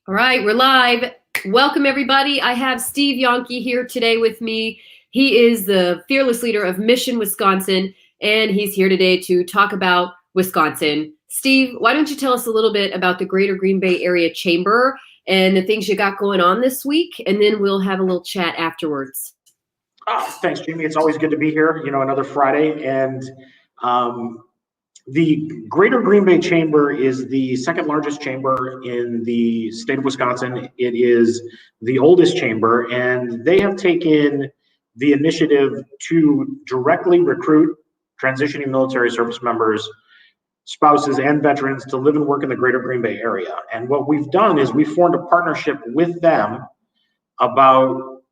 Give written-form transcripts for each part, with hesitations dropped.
All right, we're live. Welcome, everybody. I have Steve Janke here today with me. He is the fearless leader of Mission, Wisconsin, and he's here today to talk about Wisconsin. Steve, why don't you tell us a little bit about the Greater Green Bay Area Chamber and the things you got going on this week, and then we'll have a little chat afterwards. Oh, thanks, Jamie. It's always good to be here, another Friday. And the Greater Green Bay Chamber is the second largest chamber in the state of Wisconsin. It is the oldest chamber, and they have taken the initiative to directly recruit transitioning military service members, spouses, and veterans to live and work in the Greater Green Bay area. And what we've done is we formed a partnership with them about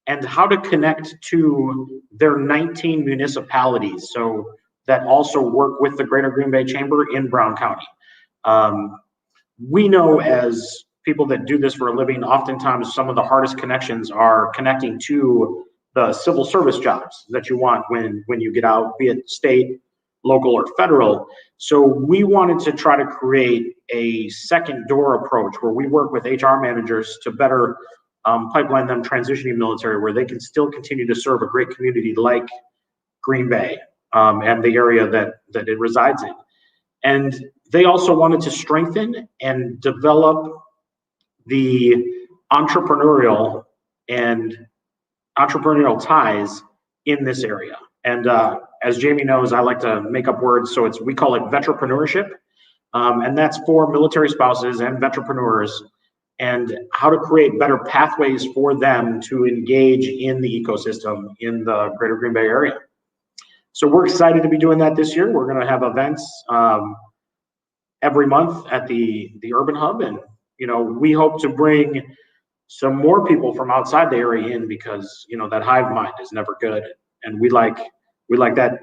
and how to connect to their 19 municipalities. So that also work with the Greater Green Bay Chamber in Brown County. We know as people that do this for a living, oftentimes some of the hardest connections are connecting to the civil service jobs that you want when you get out, be it state, local, or federal. So we wanted to try to create a second door approach where we work with HR managers to better pipeline them transitioning military, where they can still continue to serve a great community like Green Bay and the area that it resides in. And they also wanted to strengthen and develop the entrepreneurial ties in this area. And as Jamie knows, I like to make up words, so we call it Vetrepreneurship, and that's for military spouses and vetrepreneurs, and how to create better pathways for them to engage in the ecosystem in the Greater Green Bay area. So we're excited to be doing that this year. We're going to have events every month at the Urban Hub, and we hope to bring some more people from outside the area in, because that hive mind is never good, and we like that,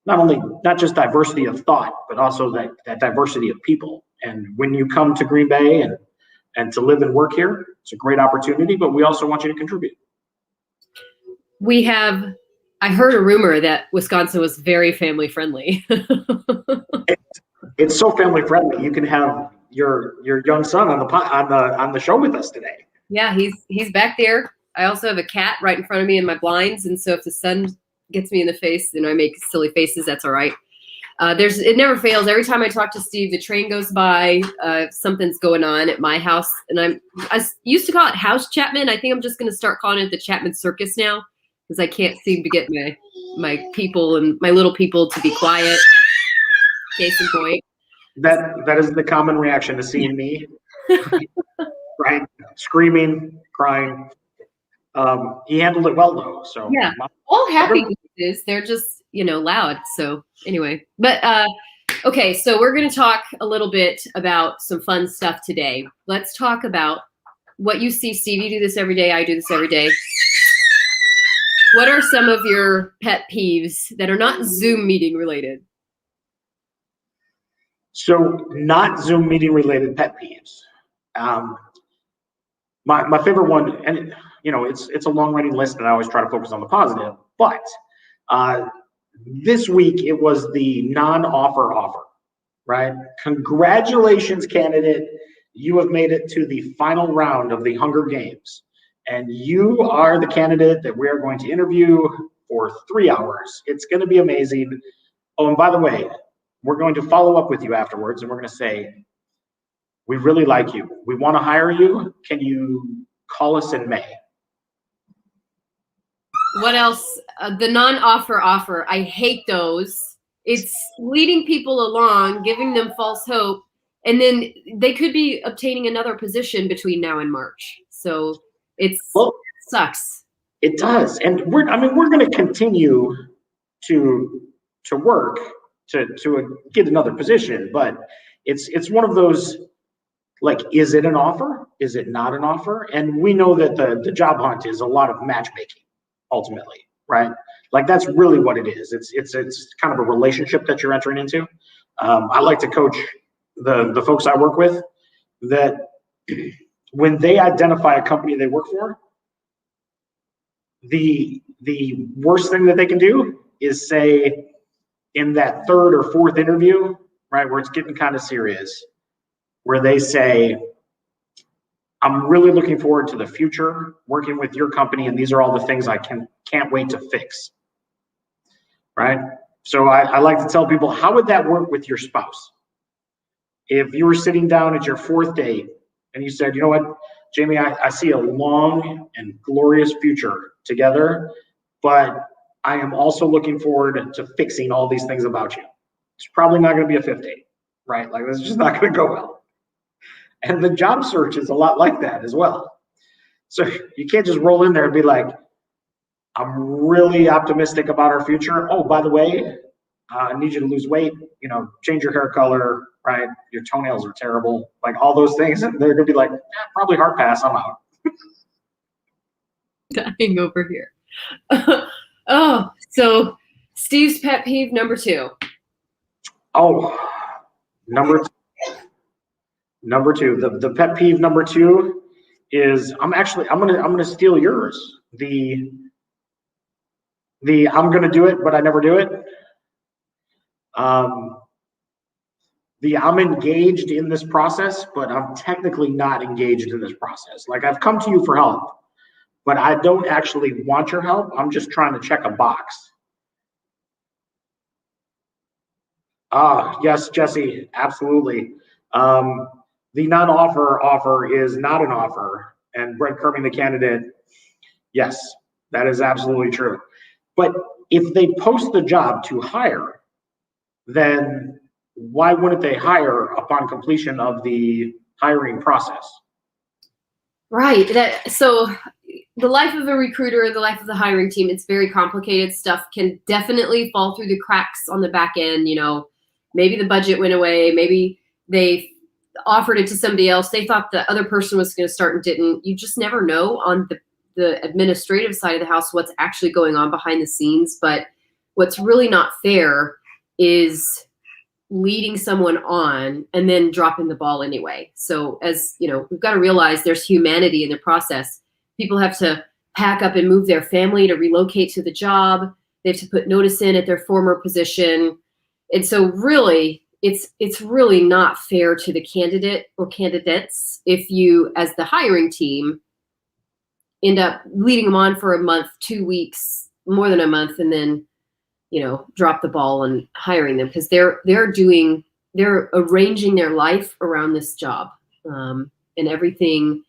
not just diversity of thought, but also that diversity of people. And when you come to Green Bay and to live and work here, it's a great opportunity, but we also want you to contribute. I heard a rumor that Wisconsin was very family friendly. It's so family friendly. You can have your young son on the show with us today. Yeah, he's back there. I also have a cat right in front of me in my blinds, and so if the sun gets me in the face and I make silly faces, that's all right. It never fails. Every time I talk to Steve, the train goes by. Something's going on at my house, and I used to call it House Chapman. I think I'm just going to start calling it the Chapman Circus now, because I can't seem to get my people and my little people to be quiet. Case in point. That is the common reaction to seeing me, right? Screaming, crying. He handled it well though. So yeah, all happy faces. They're just loud. So anyway, but okay. So we're going to talk a little bit about some fun stuff today. Let's talk about what you see, Steve. You do this every day. I do this every day. What are some of your pet peeves that are not Zoom meeting related? So not Zoom meeting related pet peeves. My favorite one, and it's a long running list, and I always try to focus on the positive, but this week it was the non-offer offer, right? Congratulations, candidate. You have made it to the final round of the Hunger Games, and you are the candidate that we are going to interview for 3 hours. It's going to be amazing. Oh, and by the way, we're going to follow up with you afterwards, and we're going to say, we really like you. We want to hire you. Can you call us in May? What else? The non-offer offer. I hate those. It's leading people along, giving them false hope, and then they could be obtaining another position between now and March. So it sucks. It does, and we're going to continue to work to get another position, but it's one of those, like, is it an offer? Is it not an offer? And we know that the job hunt is a lot of matchmaking, ultimately, right? Like, that's really what it is. It's kind of a relationship that you're entering into. I like to coach the folks I work with that when they identify a company they work for, the worst thing that they can do is say in that third or fourth interview, right, where it's getting kind of serious, where they say, I'm really looking forward to the future, working with your company, and these are all the things I can't wait to fix, right? So I like to tell people, how would that work with your spouse? If you were sitting down at your 4th date and you said, you know what, Jamie, I see a long and glorious future together, but I am also looking forward to fixing all these things about you. It's probably not going to be a 5th date, right? Like, this is just not going to go well. And the job search is a lot like that as well. So you can't just roll in there and be like, I'm really optimistic about our future. Oh, by the way, I need you to lose weight, change your hair color, right? Your toenails are terrible, like all those things. And they're going to be like, probably hard pass, I'm out. Dying over here. Oh, so Steve's pet peeve number 2. Oh, number 2. The pet peeve number 2 is I'm gonna steal yours. The I'm gonna do it, but I never do it. The I'm engaged in this process, but I'm technically not engaged in this process. Like, I've come to you for help, but I don't actually want your help. I'm just trying to check a box. Yes, Jesse, absolutely. The non-offer offer is not an offer, and breadcrumbing the candidate, yes, that is absolutely true. But if they post the job to hire, then why wouldn't they hire upon completion of the hiring process? Right. So the life of a recruiter, the life of the hiring team, it's very complicated. Stuff can definitely fall through the cracks on the back end. Maybe the budget went away. Maybe they offered it to somebody else. They thought the other person was going to start and didn't. You just never know on the administrative side of the house what's actually going on behind the scenes. But what's really not fair is leading someone on and then dropping the ball anyway. So we've got to realize there's humanity in the process. People have to pack up and move their family to relocate to the job. They have to put notice in at their former position. And so really, it's really not fair to the candidate or candidates if you, as the hiring team, end up leading them on for a month, 2 weeks, more than a month, and then drop the ball on hiring them, because they're arranging their life around this job, and everything.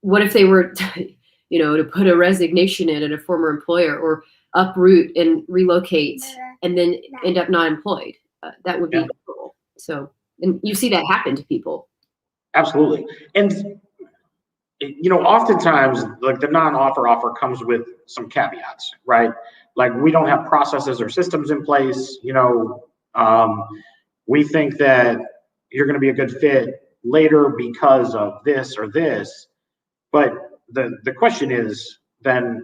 What if they were to put a resignation in at a former employer, or uproot and relocate and then end up not employed? That would be horrible. So, and you see that happen to people. Absolutely. And oftentimes, like, the non-offer offer comes with some caveats, right? Like, we don't have processes or systems in place. We think that you're going to be a good fit later because of this or this. But the question is, then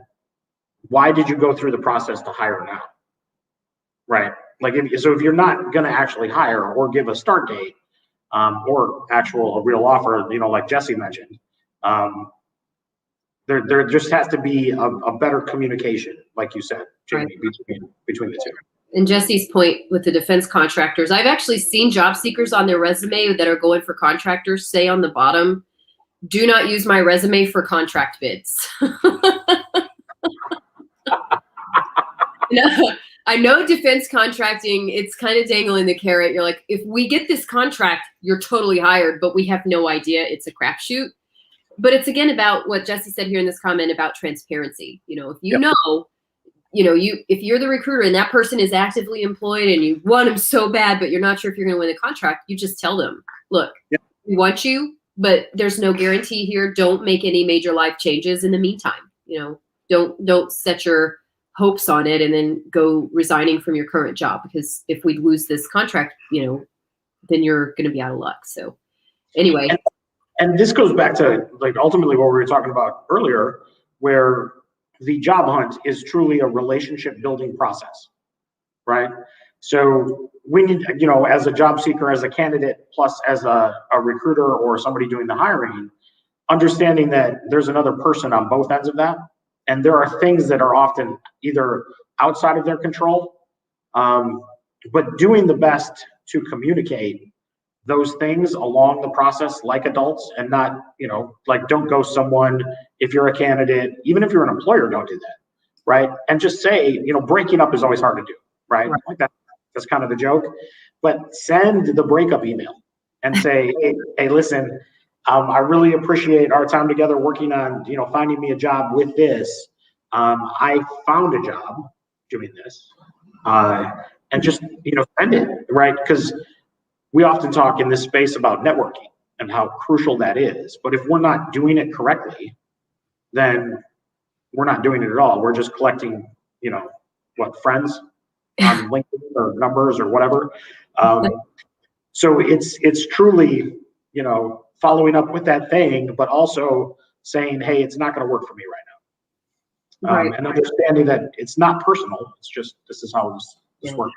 why did you go through the process to hire now? Right? Like, if you're not going to actually hire or give a start date, or a real offer, like Jesse mentioned, there just has to be a better communication, like you said, Jamie, right, between the two. And Jesse's point with the defense contractors, I've actually seen job seekers on their resume that are going for contractors say on the bottom, "Do not use my resume for contract bids." I know defense contracting, it's kind of dangling the carrot. You're like, if we get this contract, you're totally hired, but we have no idea. It's a crapshoot. But it's again about what Jesse said here in this comment about transparency. If you know, if you're the recruiter and that person is actively employed and you want them so bad, but you're not sure if you're going to win the contract, you just tell them, look, we want you, but there's no guarantee here. Don't make any major life changes in the meantime. Don't set your hopes on it and then go resigning from your current job, because if we lose this contract, then you're going to be out of luck. So anyway. And this goes back to, like, ultimately what we were talking about earlier, where the job hunt is truly a relationship building process, right? So we need, as a job seeker, as a candidate, plus as a recruiter or somebody doing the hiring, understanding that there's another person on both ends of that. And there are things that are often either outside of their control, but doing the best to communicate those things along the process like adults, and not, like, don't go someone, if you're a candidate, even if you're an employer, don't do that, right? And just say, breaking up is always hard to do, right? Like that's kind of the joke, but send the breakup email and say, hey, listen, I really appreciate our time together working on, finding me a job with this. I found a job doing this, and just, send it, right? Because we often talk in this space about networking and how crucial that is. But if we're not doing it correctly, then we're not doing it at all. We're just collecting, friends on LinkedIn or numbers or whatever. So it's truly, following up with that thing, but also saying, hey, it's not going to work for me right now. And understanding that it's not personal. It's just, this is how this works.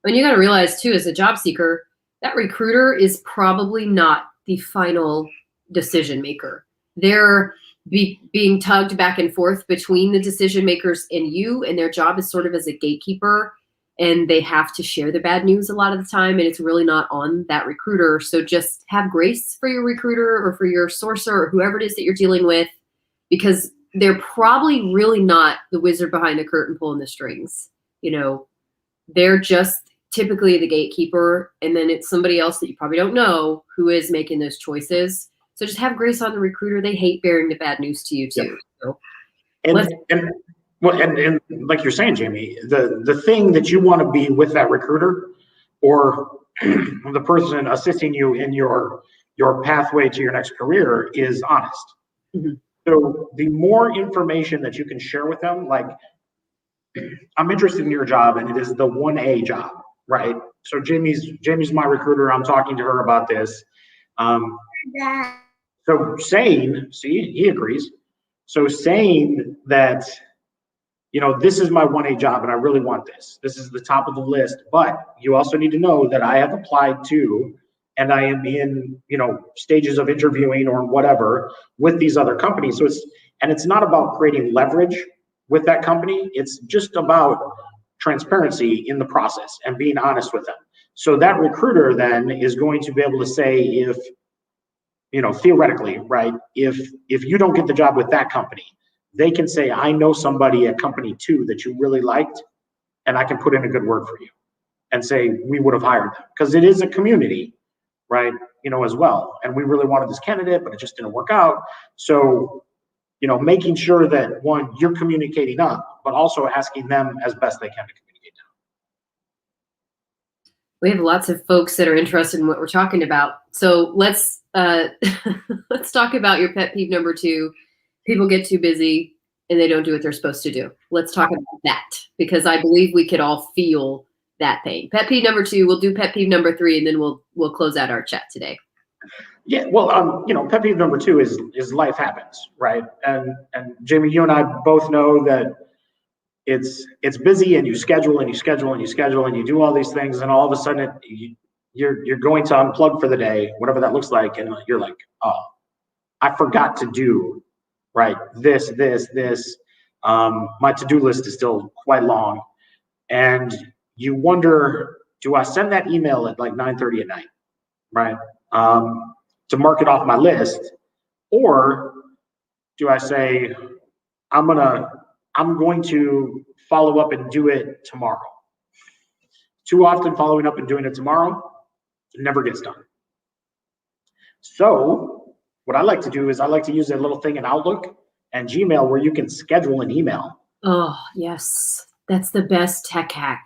And you got to realize too, as a job seeker, that recruiter is probably not the final decision maker. They're being tugged back and forth between the decision makers and you, and their job is sort of as a gatekeeper, and they have to share the bad news a lot of the time, and it's really not on that recruiter. So just have grace for your recruiter or for your sourcer or whoever it is that you're dealing with, because they're probably really not the wizard behind the curtain pulling the strings. They're just typically the gatekeeper, and then it's somebody else that you probably don't know who is making those choices. So just have grace on the recruiter. They hate bearing the bad news to you too. Yep. So and like you're saying, Jamie, the thing that you want to be with that recruiter or the person assisting you in your pathway to your next career is honest. Mm-hmm. So the more information that you can share with them, like, I'm interested in your job and it is the 1A job, right? So Jamie's my recruiter. I'm talking to her about this. So saying, see, he agrees. So saying that, this is my 1A job and I really want this. This is the top of the list, but you also need to know that I have applied to, and I am in, stages of interviewing or whatever with these other companies. So it's not about creating leverage with that company. It's just about transparency in the process and being honest with them. So that recruiter then is going to be able to say, if, theoretically, right, if you don't get the job with that company, they can say, I know somebody at company 2 that you really liked, and I can put in a good word for you, and say, we would have hired them. Because it is a community, right, as well. And we really wanted this candidate, but it just didn't work out. So, making sure that, one, you're communicating up, but also asking them as best they can to communicate down. We have lots of folks that are interested in what we're talking about. So let's let's talk about your pet peeve number 2. People get too busy and they don't do what they're supposed to do. Let's talk about that, because I believe we could all feel that pain. Pet peeve number 2, we'll do pet peeve number 3, and then we'll close out our chat today. Yeah, well, pet peeve number 2 is life happens, right? And Jamie, you and I both know that it's busy, and you schedule and you schedule and you schedule and you do all these things, and all of a sudden you're going to unplug for the day, whatever that looks like, and you're like, oh, I forgot to do, right, this. My to-do list is still quite long, and you wonder, do I send that email at like 9:30 at night, right? To mark it off my list, or do I say, I'm going to follow up and do it tomorrow? Too often following up and doing it tomorrow, it never gets done. So what I like to do is I like to use a little thing in Outlook and Gmail where you can schedule an email. Oh, yes. That's the best tech hack.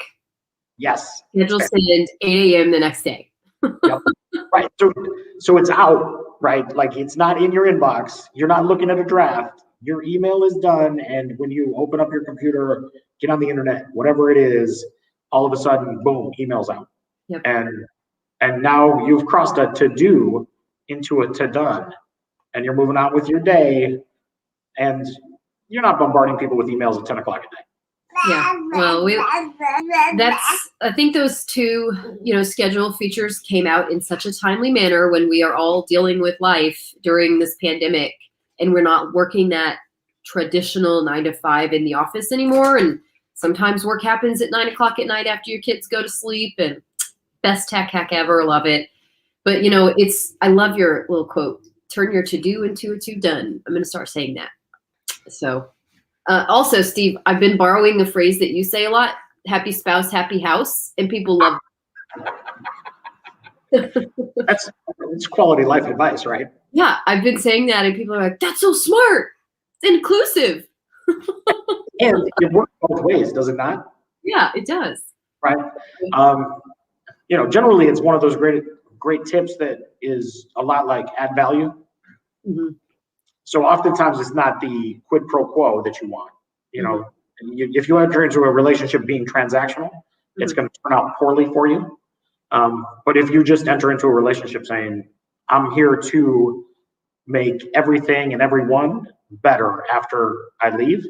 Yes. Schedule send 8 a.m. the next day. Yep. Right. So it's out, right? Like, it's not in your inbox. You're not looking at a draft. Your email is done. And when you open up your computer, get on the internet, whatever it is, all of a sudden, boom, email's out. Yep. And now you've crossed a to-do into a to-done, and you're moving on with your day, and you're not bombarding people with emails at 10 o'clock at night. Yeah, well, I think those 2, schedule features came out in such a timely manner when we are all dealing with life during this pandemic, and we're not working that traditional 9 to 5 in the office anymore. And sometimes work happens at 9 o'clock at night after your kids go to sleep, and best tech hack ever, love it. But you know, I love your little quote, turn your to-do into a to-done. I'm going to start saying that. So also, Steve, I've been borrowing a phrase that you say a lot, happy spouse, happy house, and people love it. It's quality life advice, right? Yeah, I've been saying that, and people are like, that's so smart. It's inclusive. And it works both ways, does it not? Yeah, it does. Right. You know, generally it's one of those great tips that is a lot like add value. Mm-hmm. So oftentimes it's not the quid pro quo that you want. You know, if you enter into a relationship being transactional, it's going to turn out poorly for you. But if you just enter into a relationship saying, I'm here to make everything and everyone better after I leave,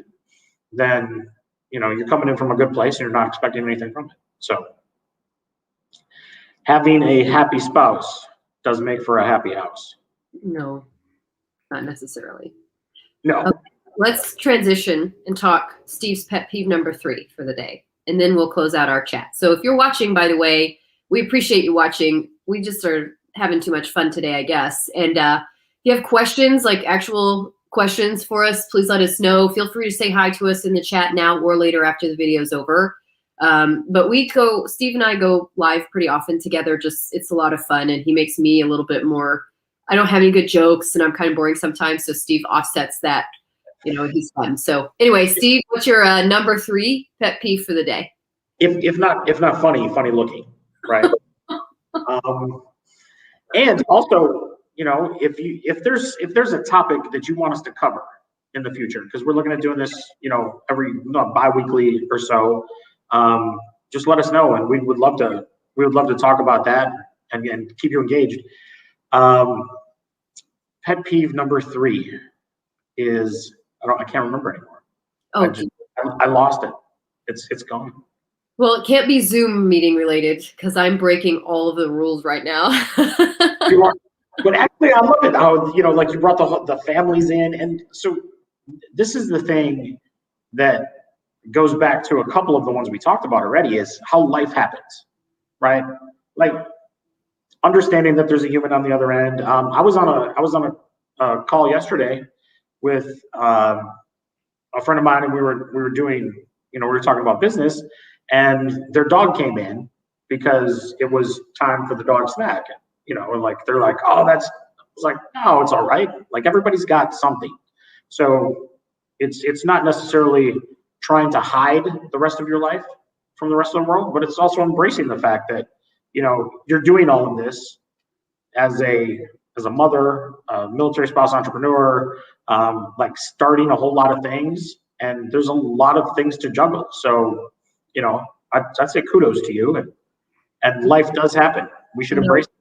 then, you know, you're coming in from a good place and you're not expecting anything from it. So having a happy spouse does make for a happy house. No, not necessarily. No. Okay, let's transition and talk Steve's pet peeve number 3 for the day, and then we'll close out our chat. So if you're watching, by the way, we appreciate you watching. We just are having too much fun today, I guess. And if you have questions, like actual questions for us, please let us know. Feel free to say hi to us in the chat now or later after the video's over. But Steve and I go live pretty often together. It's a lot of fun, and he makes me a little bit more, I don't have any good jokes and I'm kind of boring sometimes. So Steve offsets that, you know, he's fun. So anyway, Steve, what's your number 3 pet peeve for the day? If not funny looking, right? And also, you know, if there's a topic that you want us to cover in the future, because we're looking at doing this, you know, every bi-weekly or so, just let us know, and we would love to talk about that and keep you engaged. Pet peeve number 3 is I can't remember anymore. Oh, I lost it. It's gone. Well, it can't be Zoom meeting related because I'm breaking all of the rules right now. You are, but actually, I love it how, you know, like you brought the families in, and so this is the thing that goes back to a couple of the ones we talked about already, is how life happens, right? Like understanding that there's a human on the other end. I was on a call yesterday with a friend of mine, and we were doing, you know, we were talking about business, and their dog came in because it was time for the dog snack. You know, and like they're like, oh, I was like, no, it's all right. Like everybody's got something. So it's not necessarily trying to hide the rest of your life from the rest of the world, but it's also embracing the fact that, you know, you're doing all of this as a mother, a military spouse, entrepreneur, like starting a whole lot of things, and there's a lot of things to juggle. So, you know, I'd say kudos to you, and life does happen. We should embrace it.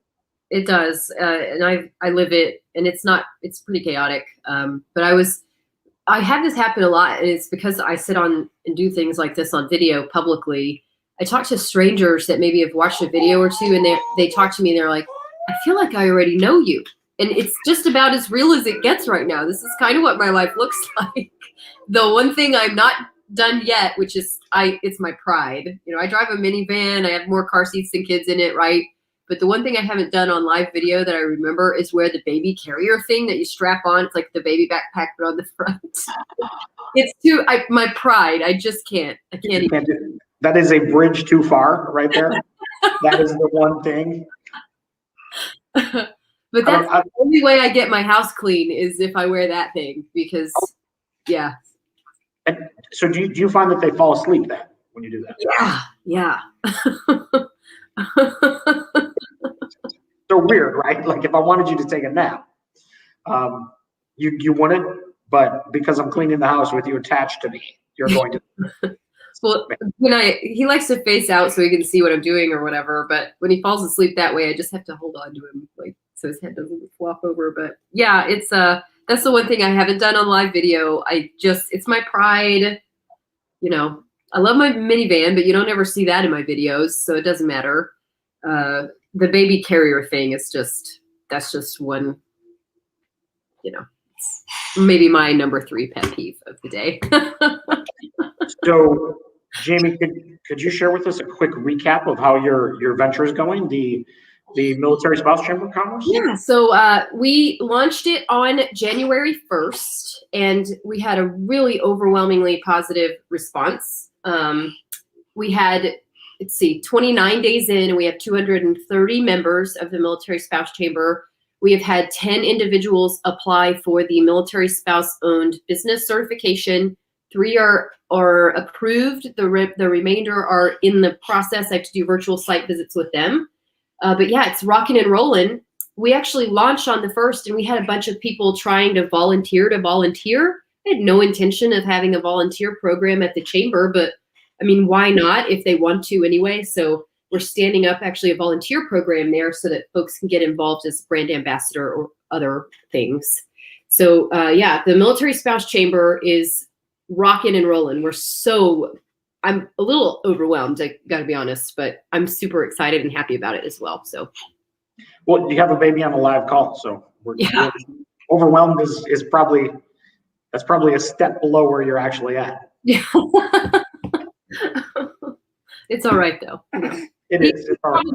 It does, and I live it, and it's pretty chaotic. But I have this happen a lot, and it's because I sit on and do things like this on video publicly. I talk to strangers that maybe have watched a video or two, and they talk to me, and they're like, I feel like I already know you. And it's just about as real as it gets right now. This is kind of what my life looks like. The one thing I'm not done yet, which is it's my pride. You know, I drive a minivan. I have more car seats than kids in it, right? But the one thing I haven't done on live video that I remember is where the baby carrier thing that you strap on. It's like the baby backpack, but on the front. It's my pride. I just can't. I can't even. Do it. That is a bridge too far right there. That is the one thing. But that's the only way I get my house clean is if I wear that thing, because, yeah. And so do you find that they fall asleep then when you do that? Yeah. So weird, right? Like if I wanted you to take a nap, you wouldn't, but because I'm cleaning the house with you attached to me, you're going to. Well, he likes to face out so he can see what I'm doing or whatever. But when he falls asleep that way, I just have to hold on to him, like, so his head doesn't flop over. But yeah, it's that's the one thing I haven't done on live video. It's my pride. You know, I love my minivan, but you don't ever see that in my videos, so it doesn't matter. The baby carrier thing is that's just one, you know, maybe my number 3 pet peeve of the day. So, Jamie, could you share with us a quick recap of how your venture is going? The The Military Spouse Chamber of Commerce? Yeah, so we launched it on January 1st, and we had a really overwhelmingly positive response. We had, let's see, 29 days in, and we have 230 members of the Military Spouse Chamber. We have had 10 individuals apply for the Military Spouse-Owned Business Certification. 3 are approved. The remainder are in the process. I have to do virtual site visits with them. But yeah, it's rocking and rolling. We actually launched on the 1st, and we had a bunch of people trying to volunteer. I had no intention of having a volunteer program at the chamber, but I mean, why not if they want to anyway? So we're standing up actually a volunteer program there so that folks can get involved as brand ambassador or other things. So yeah, the Military Spouse Chamber is rocking and rolling. I'm a little overwhelmed, I gotta be honest, but I'm super excited and happy about it as well. So, well, you have a baby on a live call, so we're overwhelmed is probably a step below where you're actually at. Yeah, it's all right though. It's all right.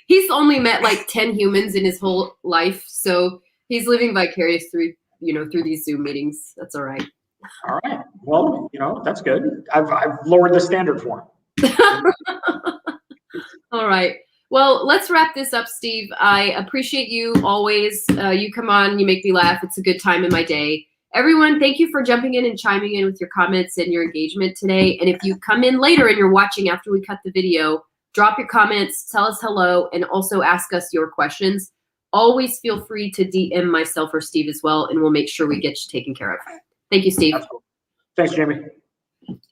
He's only met like 10 humans in his whole life, so he's living vicarious through these Zoom meetings. That's all right. All right. Well, that's good. I've lowered the standard for him. All right. Well, let's wrap this up, Steve. I appreciate you always. You come on, you make me laugh. It's a good time in my day. Everyone, thank you for jumping in and chiming in with your comments and your engagement today. And if you come in later and you're watching after we cut the video, drop your comments, tell us hello, and also ask us your questions. Always feel free to DM myself or Steve as well, and we'll make sure we get you taken care of. Thank you, Steve. Absolutely. Thanks, Jamie.